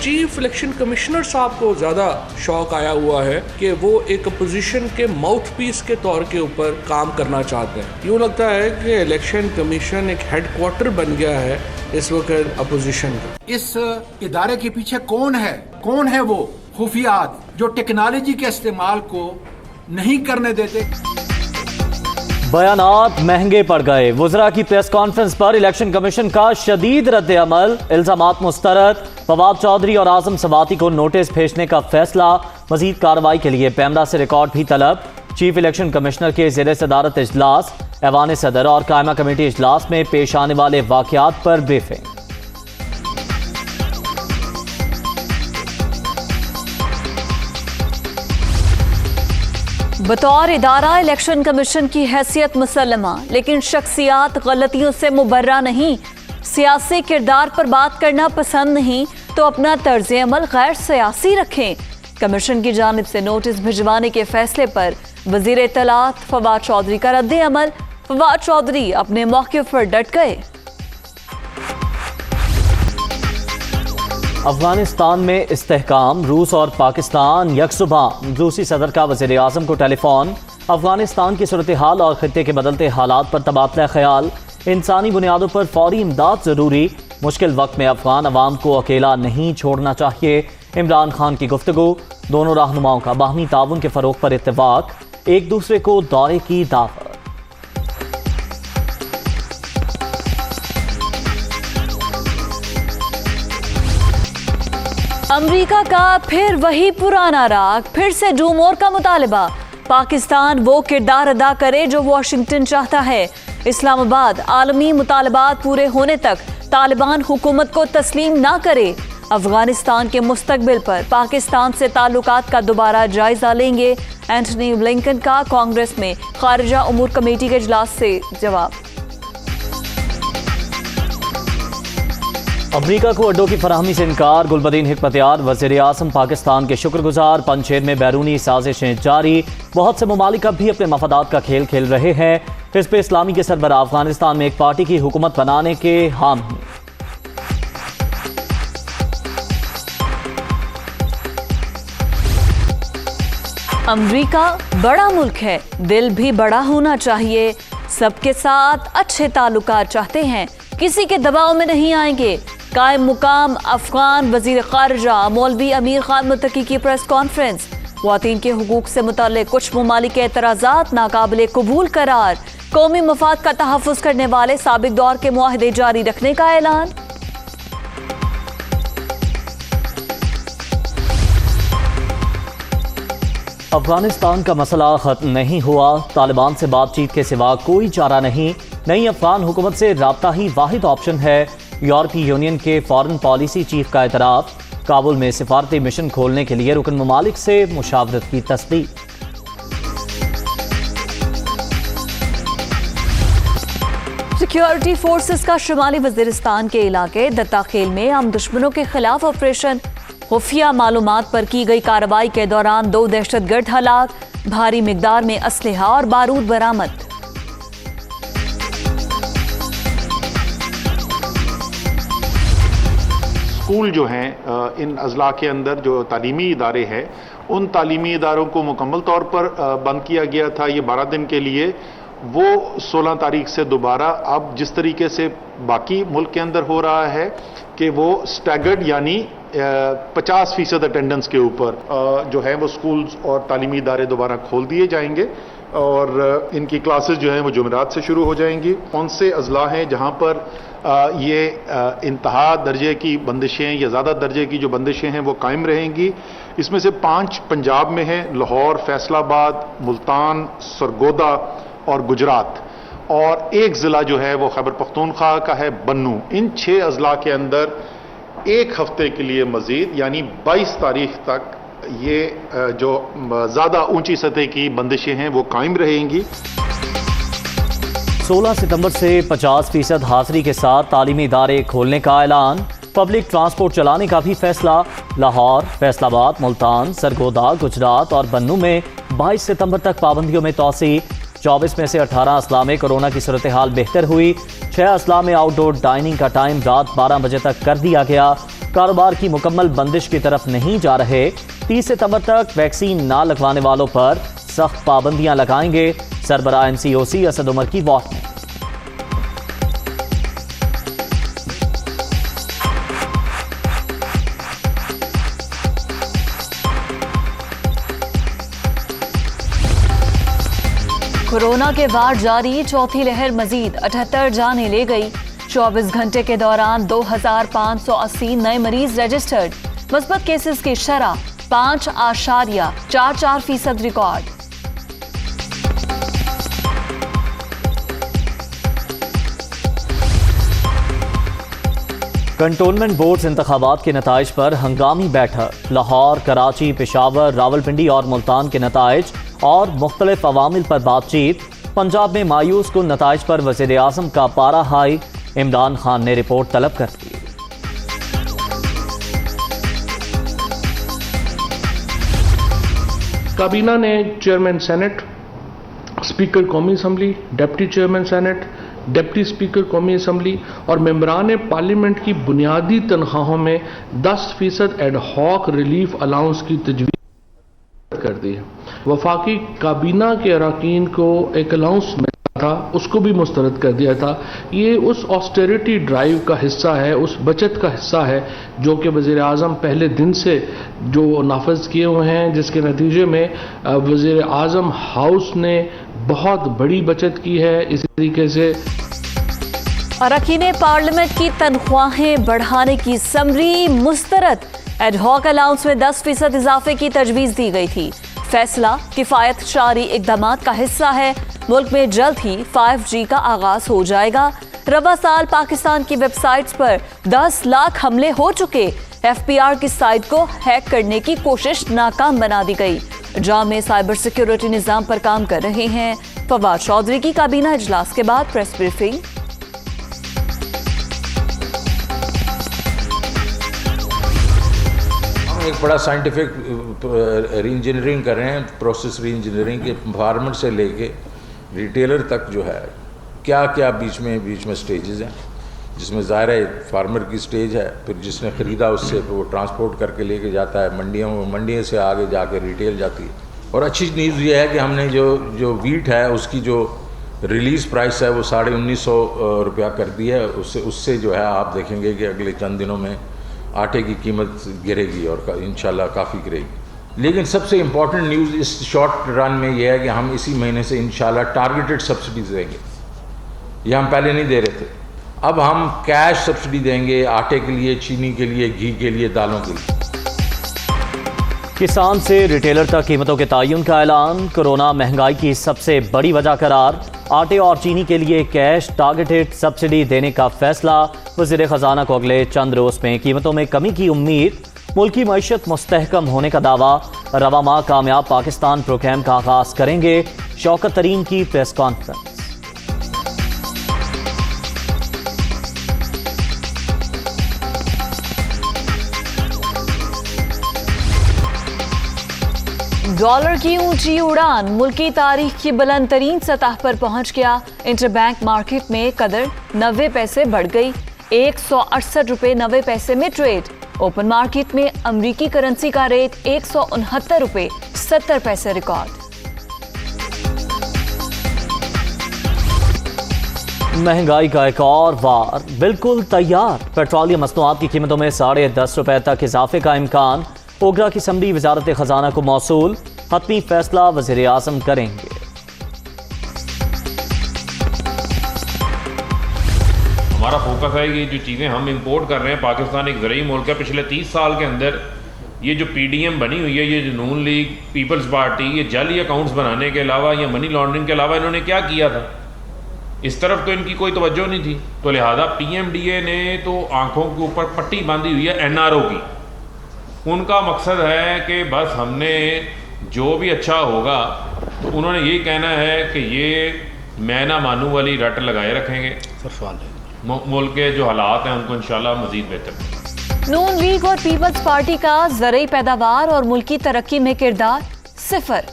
Chief election commissioner साहब को ज़्यादा शौक आया हुआ है कि वो एक अपोजिशन के माउथ पीस के तौर के ऊपर काम करना चाहते हैं। यूँ लगता है कि इलेक्शन कमीशन एक हेडक्वार्टर बन गया है इस वक्त अपोजिशन का। इस इदारे के पीछे कौन है वो खुफियात जो टेक्नोलॉजी के इस्तेमाल को नहीं करने देते। बयानात महंगे पड़ गए। वुज़रा की प्रेस कॉन्फ्रेंस पर इलेक्शन कमीशन का शदीद रद्द-ए-अमल, इल्जामात मुस्तरद। फवाद चौधरी और आजम सवाती को नोटिस भेजने का फैसला। मजीद कार्रवाई के लिए पैमरा से रिकॉर्ड भी तलब। चीफ इलेक्शन कमिश्नर के ज़ेर सदारत इजलास, ऐवान सदर और कायमा कमेटी इजलास में पेश आने वाले वाक़यात पर ब्रीफिंग। बतौर इदारा इलेक्शन कमीशन की हैसियत मुसल्लमा, लेकिन शख्सियात गलतियों से मुबर्रा नहीं। सियासी किरदार पर बात करना पसंद नहीं तो अपना तर्ज अमल गैर सियासी रखें। कमीशन की जानिब से नोटिस भिजवाने के फैसले पर वजीर इत्तलात फवाद चौधरी का रद्द अमल। फवाद चौधरी अपने मौक़िफ़ पर डट गए। अफगानिस्तान में इस्तेहकाम, रूस और पाकिस्तान यकसुबह। रूसी सदर का वज़ीर आज़म को टेलीफोन। अफगानिस्तान की सूरत हाल और खित्ते के बदलते हालात पर तबादला ख्याल। इंसानी बुनियादों पर फौरी इमदाद ज़रूरी। मुश्किल वक्त में अफगान अवाम को अकेला नहीं छोड़ना चाहिए। इमरान खान की गुफ्तगू। दोनों रहनुमाओं का बाहमी ताउन के फ़रोग़ पर इत्तेफाक। एक दूसरे को दौरे की दावत। अमेरिका का फिर वही पुराना राग, फिर से डू मोर का मुतालबा। पाकिस्तान वो किरदार अदा करे जो वाशिंगटन चाहता है। इस्लामाबाद आलमी मुतालबात पूरे होने तक तालिबान हुकूमत को तस्लीम ना करे। अफगानिस्तान के मुस्तकबिल पर पाकिस्तान से ताल्लुकात का दोबारा जायजा लेंगे। एंटनी ब्लिंकन का कांग्रेस में खारिजा उमूर कमेटी के इजलास से जवाब। अमरीका को अड्डों की फराहमी से इनकार। गुलबदीन हिकमतयार, वज़ीर आज़म पाकिस्तान के शुक्रगुजार। पंजशेर में बैरूनी साजिशें जारी। बहुत से ममालिक अब भी अपने मफादात का खेल खेल रहे हैं। हिज़्ब इस्लामी के सरबराह अफगानिस्तान में एक पार्टी की हुकूमत बनाने के हामी। अमरीका बड़ा मुल्क है, दिल भी बड़ा होना चाहिए। सबके साथ अच्छे ताल्लुकात चाहते हैं, किसी के दबाव में नहीं आएंगे। कायम मुकाम अफगान वजीर खारजा मौलवी अमीर खान मुत्तकी की प्रेस कॉन्फ्रेंस। ख्वातीन के हुकूक से मुताल्लिक कुछ ममालिक के एतराज़ात नाकाबिले कबूल करार। कौमी मफाद का तहफ़्फ़ुज़ करने वाले साबिक दौर के मुआहदे जारी रखने का ऐलान। अफगानिस्तान का मसला खत्म नहीं हुआ। तालिबान से बातचीत के सिवा कोई चारा नहीं। नई अफगान हुकूमत से राब्ता ही वाहिद ऑप्शन है। यूरोपीय यूनियन के फॉरेन पॉलिसी चीफ का एतराफ़। काबुल में सिफारती मिशन खोलने के लिए रुकन ममालिक से मुशावरत की तस्दीक। सिक्योरिटी फोर्सेस का शुमाली वजीरिस्तान के इलाके दत्ताखेल में हम दुश्मनों के खिलाफ ऑपरेशन। खुफिया मालूमात पर की गई कार्रवाई के दौरान 2 दहशतगर्द हलाक। भारी मिकदार में असलहा और बारूद बरामद। स्कूल जो हैं इन अजला के अंदर जो तालीमी इदारे हैं उन तालीमी इदारों को मुकम्मल तौर पर बंद किया गया था ये 12 दिन के लिए। वो 16 तारीख से दोबारा अब जिस तरीके से बाकी मुल्क के अंदर हो रहा है कि वो स्टैगर्ड यानी 50% अटेंडेंस के ऊपर जो है वो स्कूल्स और तालीमी इदारे दोबारा खोल दिए जाएंगे और इनकी क्लासेस जो हैं वो जुमेरात से शुरू हो जाएंगी। कौन से अजला हैं जहाँ पर ये इंतहा दर्जे की बंदिशें या ज़्यादा दर्जे की जो बंदिशें हैं वो कायम रहेंगी। इसमें से 5 पंजाब में हैं, लाहौर, फैसलाबाद, मुल्तान, सरगोदा और गुजरात, और एक ज़िला जो है वो खैबर पख्तूनख्वा का है, बन्नू। इन 6 अजला के अंदर 1 हफ्ते के लिए मजीद यानी 22 तारीख तक ये जो ज़्यादा ऊंची सतह की बंदिशें हैं वो कायम रहेंगी। 16 सितंबर से 50% हाजिरी के साथ तालीमी इदारे खोलने का ऐलान। पब्लिक ट्रांसपोर्ट चलाने का भी फैसला। लाहौर, फैसलाबाद, मुल्तान, सरगोदा, गुजरात और बन्नू में 22 सितंबर तक पाबंदियों में तोसी। 24 में से 18 अजला में कोरोना की सूरत हाल बेहतर हुई। 6 अजला में आउटडोर डाइनिंग का टाइम रात 12 बजे तक कर दिया गया। कारोबार की मुकम्मल बंदिश की तरफ नहीं जा रहे। 30 सितंबर तक वैक्सीन ना लगवाने वालों पर सख्त पाबंदियां लगाएंगे। सरबराह NCOC असद उमर की वार्निंग। कोरोना के वार जारी, चौथी लहर मजीद 78 जाने ले गई। 24 घंटे के दौरान 2580 नए मरीज रजिस्टर्ड। मुस्बत केसेस की शरह 5.44% रिकॉर्ड। कंटोनमेंट बोर्ड्स इंतखाबात के नताइज पर हंगामी बैठक। लाहौर, कराची, पेशावर, रावलपिंडी और मुल्तान के नताइज और मुख्तलिफ अवामिल पर बातचीत। पंजाब में मायूस कुन नताइज पर वज़ीर आज़म का पारा हाई। इमरान खान ने रिपोर्ट तलब कर दी। काबीना ने चेयरमैन सेनेट, स्पीकर कौमी assembly, deputy chairman senate, deputy speaker कौमी असम्बली और मेंबरान पार्लियामेंट की बुनियादी तनख्वाहों में 10% एडहॉक रिलीफ अलाउंस की तजवीज़ कर दी है। वफाकी काबीना के अरकान को एक अलाउंस मिला था, उसको भी मुस्तरद कर दिया था। ये उस ऑस्टेरिटी ड्राइव का हिस्सा है, उस बचत का हिस्सा है जो कि वज़ीर आज़म पहले दिन से जो नाफज किए हुए हैं, जिसके नतीजे में वज़ीर आज़म हाउस ने बहुत बड़ी बचत की है। इसी तरीके से अरकान पार्लियामेंट की तनख्वाहें बढ़ाने की समरी मुस्तरद। एडहॉक अलाउंस में 10% इजाफे की तजवीज़ दी गई थी। फैसला किफायत शारी इकदामात का हिस्सा है। मुल्क में जल्द ही 5G का आगाज हो जाएगा। रवा साल पाकिस्तान की वेबसाइट्स पर 10 लाख हमले हो चुके। FPR की साइट को हैक करने की कोशिश नाकाम बना दी गई। जामे साइबर सिक्योरिटी निजाम पर काम कर रहे हैं। फवाद चौधरी की काबीना इजलास के बाद प्रेस ब्रीफिंग। एक बड़ा साइंटिफिक री इंजीनियरिंग कर रहे हैं, प्रोसेस री इंजीनियरिंग के फार्मर से लेके रिटेलर तक जो है क्या क्या बीच में स्टेजेस हैं, जिसमें ज़ाहिर है फार्मर की स्टेज है, फिर जिसने ख़रीदा उससे वो ट्रांसपोर्ट करके लेके जाता है मंडियों से आगे जाके रिटेल जाती है। और अच्छी न्यूज़ ये है कि हमने जो वीट है उसकी जो रिलीज़ प्राइस है वो 1950 रुपया कर दी है। उससे जो है आप देखेंगे कि अगले चंद दिनों में आटे की कीमत गिरेगी और इंशाल्लाह काफ़ी गिरेगी। लेकिन सबसे इम्पॉर्टेंट न्यूज़ इस शॉर्ट रन में यह है कि हम इसी महीने से इंशाल्लाह टारगेटेड सब्सिडीज़ देंगे। ये हम पहले नहीं दे रहे थे, अब हम कैश सब्सिडी देंगे आटे के लिए, चीनी के लिए, घी के लिए, दालों के लिए। किसान से रिटेलर तक कीमतों के तयन का ऐलान। कोरोना महंगाई की सबसे बड़ी वजह करार। आटे और चीनी के लिए कैश टारगेटेड सब्सिडी देने का फैसला। वज़ीर ख़जाना को अगले चंद रोज़ में कीमतों में कमी की उम्मीद। मुल्की मईशत मुस्तहकम होने का दावा। रवा माह कामयाब पाकिस्तान प्रोग्राम का आगाज करेंगे। शौकत तरीन की प्रेस कॉन्फ्रेंस। डॉलर की ऊंची उड़ान मुल्की तारीख की बुलंद तरीन सतह पर पहुंच गया। इंटरबैंक मार्केट में कदर 90 पैसे बढ़ गई। 168 रुपए 90 पैसे में ट्रेड। ओपन मार्केट में अमरीकी करेंसी का रेट 169 रुपए 70 पैसे रिकॉर्ड। महंगाई का एक और वार बिल्कुल तैयार। पेट्रोलियम मसनूआत की कीमतों में 10.5 रुपए तक इजाफे का इम्कान। ओगरा की समरी वजारत खजाना को मौसूल। हतमी फैसला वज़ीर आज़म करेंगे। हमारा फोकस है कि जो चीज़ें हम इंपोर्ट कर रहे हैं, पाकिस्तान एक ज़रूरी मुल्क है। पिछले 30 साल के अंदर ये जो PDM बनी हुई है, ये जो नून लीग, पीपल्स पार्टी, ये जाली अकाउंट्स बनाने के अलावा या मनी लॉन्ड्रिंग के अलावा इन्होंने क्या किया था? इस तरफ तो इनकी कोई तवज्जो नहीं थी। तो लिहाजा PMDA ने तो आंखों के ऊपर पट्टी बांधी हुई है NRO की। उनका मकसद है कि बस हमने जो भी अच्छा होगा तो उन्होंने यही कहना है कि ये मैं ना मानू वाली रट लगाए रखेंगे। मुल्क के जो हालात हैं उनको इंशाल्लाह मजीद बेहतर। नून लीग और पीपल्स पार्टी का ज़रूरी पैदावार और मुल्की तरक्की में किरदार सिफर।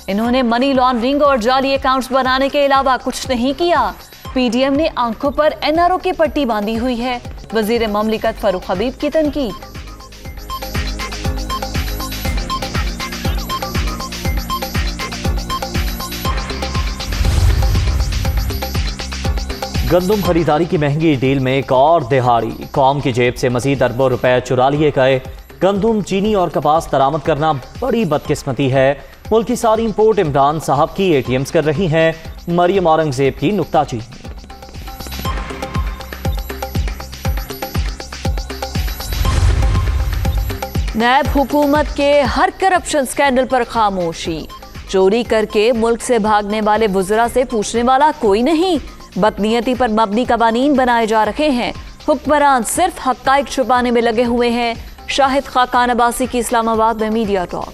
इन्होंने मनी लॉन्ड्रिंग और जाली अकाउंट्स बनाने के अलावा कुछ नहीं किया। PDM ने आंखों पर NRO की पट्टी बांधी हुई है। वजीर ममलिकत फारूक हबीब की तनकीद। गंदम खरीदारी की महंगी डील में एक और दिहाड़ी, कौम की जेब से मजीद अरबों रुपए चुरा लिए गए। गंदम, चीनी और कपास दरामद करना बड़ी बदकिस्मती है। मुल्क की सारी इंपोर्ट इमरान साहब की ATMs कर रही हैं। मरियम औरंगजेब की नुक्ताचीनी। नैब हुकूमत के हर करप्शन स्कैंडल पर खामोशी। चोरी करके मुल्क से भागने वाले वुज़रा से पूछने वाला कोई नहीं। बदनीयती पर मबनी कवानीन बनाए जा रहे हैं। हुक्मरान सिर्फ हक़ाइक़ छुपाने में लगे हुए हैं। शाहिद खाकान अब्बासी की इस्लामाबाद में मीडिया टॉक।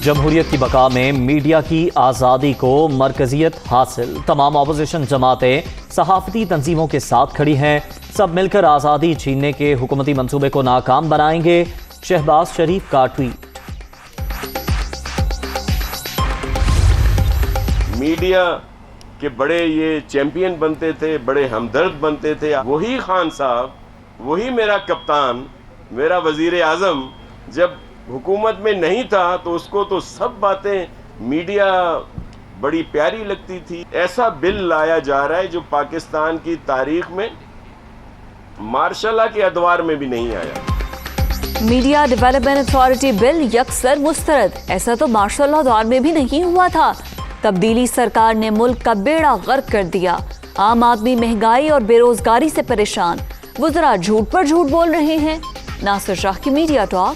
जमहूरियत की बका में मीडिया की आज़ादी को मरकजियत हासिल। तमाम अपोजिशन जमातें सहाफ़ती तंजीमों के साथ खड़ी हैं। सब मिलकर आज़ादी छीनने के हुकूमती मंसूबे को नाकाम बनाएंगे। शहबाज शरीफ का ट्वीट। मीडिया के बड़े ये चैंपियन बनते थे, बड़े हमदर्द बनते थे। वही खान साहब, वही मेरा कप्तान, मेरा वजीर आज़म जब हुकूमत में नहीं था तो उसको तो सब बातें मीडिया बड़ी प्यारी लगती थी। ऐसा बिल लाया जा रहा है जो पाकिस्तान की तारीख में मार्शल लॉ के अदवार में भी नहीं आया। मीडिया डेवलपमेंट अथॉरिटी बिल यकसर मुस्तरद। ऐसा तो मार्शल लॉ दौर में भी नहीं हुआ था। तब्दीली सरकार ने मुल्क का बेड़ा गर्क कर दिया। आम आदमी महंगाई और बेरोजगारी से परेशान। वुज़रा झूठ पर झूठ बोल रहे हैं। नासिर शाह की मीडिया टॉक।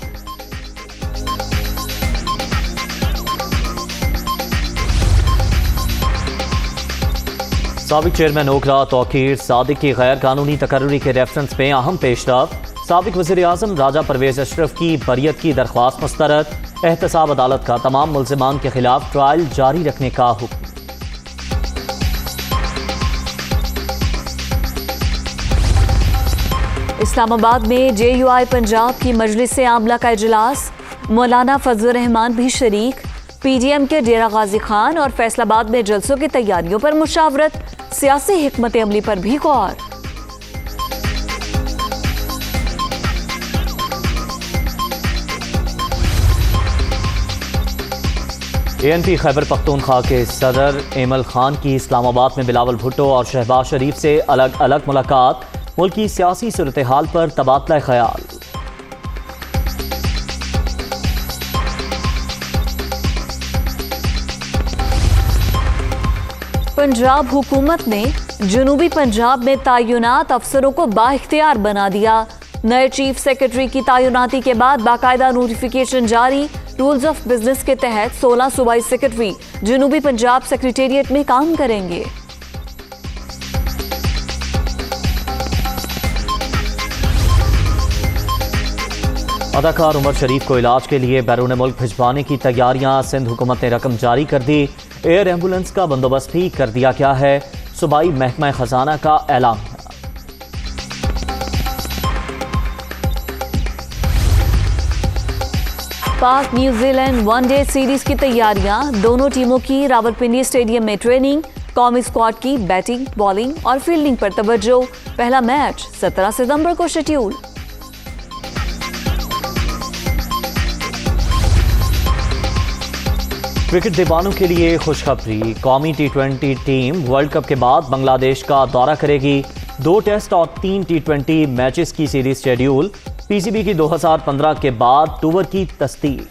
साबिक चेयरमैन ओकरा तौकीर सादिक की गैर कानूनी तकर्री के रेफरेंस में अहम पेशरफ। साबिक वज़ीर आज़म राजा परवेज अशरफ की बरियत की दरख्वास्त मुस्तरद। एहतसाब अदालत का तमाम मुल्ज़िमान के खिलाफ ट्रायल जारी रखने का हुक्म। इस्लामाबाद में JUI पंजाब की मजलिस आमला का इजलास। मौलाना फजलुर रहमान भी शरीक। PDM के डेरा गाजी खान और फैसलाबाद में जलसों की तैयारियों पर मुशावरत। सियासी हिकमत अमली पर भी गौर। ANP खैबर पख्तूनख्वा के सदर एमल खान की इस्लामाबाद में बिलावल भुट्टो और शहबाज शरीफ से अलग अलग मुलाकात। मुल्क की सियासी सूरत हाल पर तबादला ख्याल। पंजाब हुकूमत ने जनूबी पंजाब में तैनात अफसरों को बाइख्तियार बना दिया। नए चीफ सेक्रेटरी की तैनाती के बाद बाकायदा नोटिफिकेशन जारी। रूल्स ऑफ बिजनेस के तहत 16 सूबाई सेक्रेटरी जनूबी पंजाब सेक्रेटेरिएट में काम करेंगे। अदाकार उमर शरीफ को इलाज के लिए बैरून मुल्क भिजवाने की तैयारियां। सिंध हुकूमत ने रकम जारी कर दी। एयर एम्बुलेंस का बंदोबस्त भी कर दिया गया है। सूबाई महकमा खजाना का ऐलान। पाक न्यूजीलैंड वनडे सीरीज की तैयारियां। दोनों टीमों की रावलपिंडी स्टेडियम में ट्रेनिंग। कौमी स्क्वाड की बैटिंग, बॉलिंग और फील्डिंग पर तवज्जो। पहला मैच 17 सितंबर को शेड्यूल। क्रिकेट दीवानों के लिए खुशखबरी। कौमी T20 टीम वर्ल्ड कप के बाद बांग्लादेश का दौरा करेगी। 2 टेस्ट और 3 T20 मैचेस की सीरीज शेड्यूल। PCB की 2015 के बाद टूर की तस्दीक।